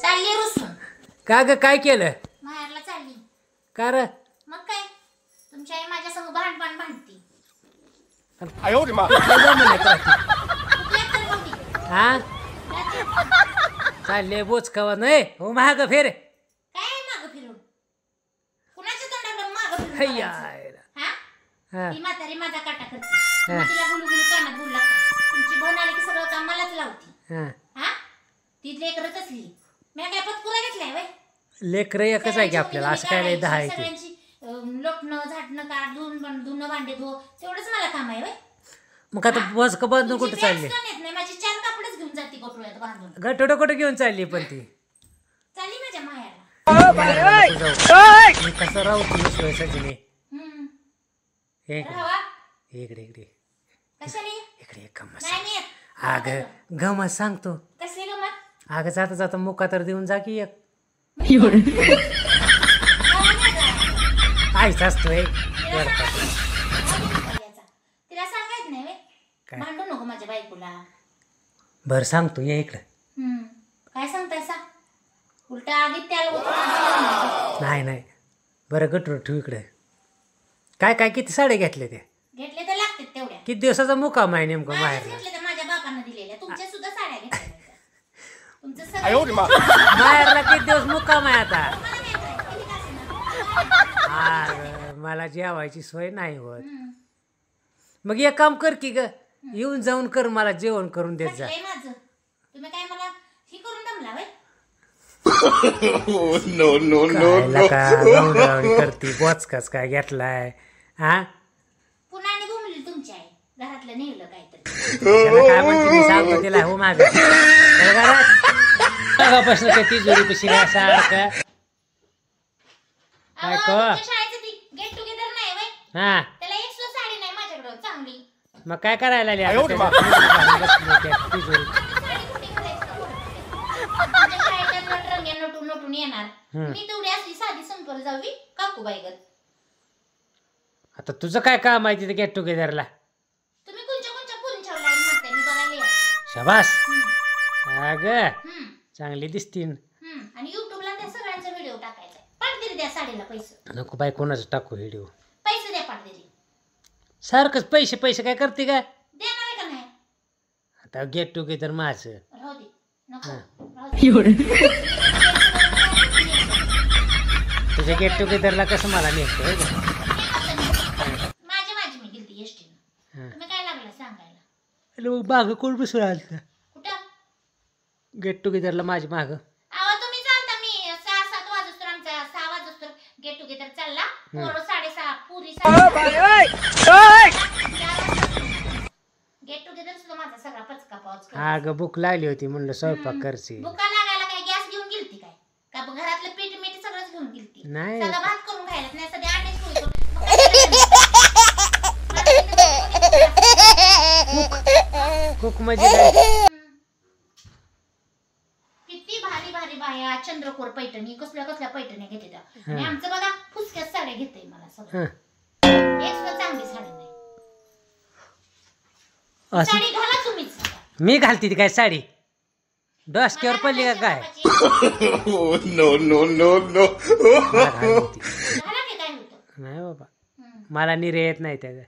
चालली रुसून. का ग काय केलं? माहेरला चालली. का र? मग काय तुमची आई माझ्या संग भांडण भांडती. हा चालले बोचकावा नाही हो महाग फेर काय माग फिरून कुणाच्या तोंडाकडे माग फिरून हैया. हा हा ती म्हातारी माझा काटा करते. तुम्ही तिला गुलू गुलू कानात बोलला का? तुमची बहीण आली की सगळं काम मलाच लावती. हा हा ती लेकरच असली. मी काय पत्कुरा घेतलाय वय? लेकर एकच आहे की आपल्याला असं काय नाही 10 आहे ते. सगळ्यांची लोटणं झाडणं काढ धुणं भांडे धुव तेवढंच मला काम आहे वय. मग आता बोचक बांधून कुठं चालली? नाही माझी 4 कापडच घेऊन जाते गोठळ्यात बांधून. गटोडं कुठं घेऊन चालली पण ती? चालली माझ्या माहेरला. मी कसं राहू तुझ्या सोय सजनी? हे राहावा इकडे इकडे कशाला ये? इकडे एक गमत नाही मी येत. अग गमत सांगतो. कसली गमत? अगं जाता जाता मुका तर देऊन जा की एक. आईच असतोय तिला सांगायच नाही वे. भांडू नको माझ्या बायकोला. बर सांगतो ये इकडं. काय सांगतायसा? उलटा आगीत त्याला नाही नाही बरं गटूर ठेवू इकडे. काय काय किती साड्या घेतल्या त्या? घेतले तर लागतात तेवढ्या. किती दिवसाचा मुकाम आहे नेमकं माहेरला? घेतले तर माझ्या बापांना दिलेल्या. तुमच्या सुद्धा साड्या घेतल्या. तुमचं सगळं माहेरला किती दिवस मुकाम आहे आता? मला नाही करायचं. किती का असेना. मला जेवायची सोय नाही होत. मग एक काम कर की ग येऊन जाऊन कर मला जेवण करून देत जा. माझं तुम्ही काय मला ही करून दमला वय? नो नो नो करती बोचकाच काय घेतलाय हा? पुन्हा आणि घुमली तुमची आई. घरातलं नेलं काहीतरी. काय म्हणते मी सांगतो तिला हो माग घरात त्या तिजोरी पिशी सारखं काय को शाळेचं ती गेट टुगेदर नाही वय? हा त्याला एक सुद्धा साडी नाही माझ्याकडं चांगली. मग काय करायला लागली आता तिजोरी? साडी कुठे घालायचं? तुमच्या शाळेच्या रंगे नटून नटून येणार. मी तेवढी असली साधी संपल जावी काकूबाईगत. आता तुझं काय काम आहे तिथे गेट टुगेदरला? तुम्ही कोणच्या पुरींच्या लाईन मारताय मी बघायला या. शाबास अग चांगली दिसतीन. आणि युट्यूबला त्या सगळ्यांचा व्हिडिओ टाकायचा. पाठदिरी द्या साडीला पैसे. नको बाय कोणाचं टाकू व्हिडिओ. पैसे द्या पाठदिरी. सारखंच पैसे पैसे काय करते का? देणार आहे का नाही? आता गेट टुगेदर माझं राहू दे नको राहू दे. तुझ्या गेट टुगेदरला कसं मला नेतो माझी मी गेलती एसटीनं. तुम्ही काय लागला सांगायला? मग मागं कोण बसून आलं कुठं? गेट टुगेदरला माझी मागं? अहो तुम्ही चालता. मी 6-7 वाजता आमचा 6 वाजता गेट टुगेदर चालला. पोरं 6:30 पुरी गेट टुगेदर सुद्धा माझा सगळा पचका पाऊस. अगं भूक लागली होती म्हणलं स्वयंपाक करची. भुका लागायला काय गॅस घेऊन गेलती काय? का घरातलं पीठ मीठ सगळंच घेऊन गेलती? नाही. सगळं भात करून खायला नाही सध्या अंडेच पोळी कुक म्हणजे काय? किती भारी भारी बाया चंद्रकोर पैठणी कसल्या कसल्या पैठणी घेते त्या. आणि आमचं बघा फुसक्यात साड्या घेते मला सगळं. एक सुद्धा चांगली साडी नाही. साडी घाला तुम्हीच. मी घालते ती काय साडी? डोसक्यावर पडली का काय? नो नो नो नो घाला की काय होतं? नाही बाबा मला निर्यात नाही त्याचा.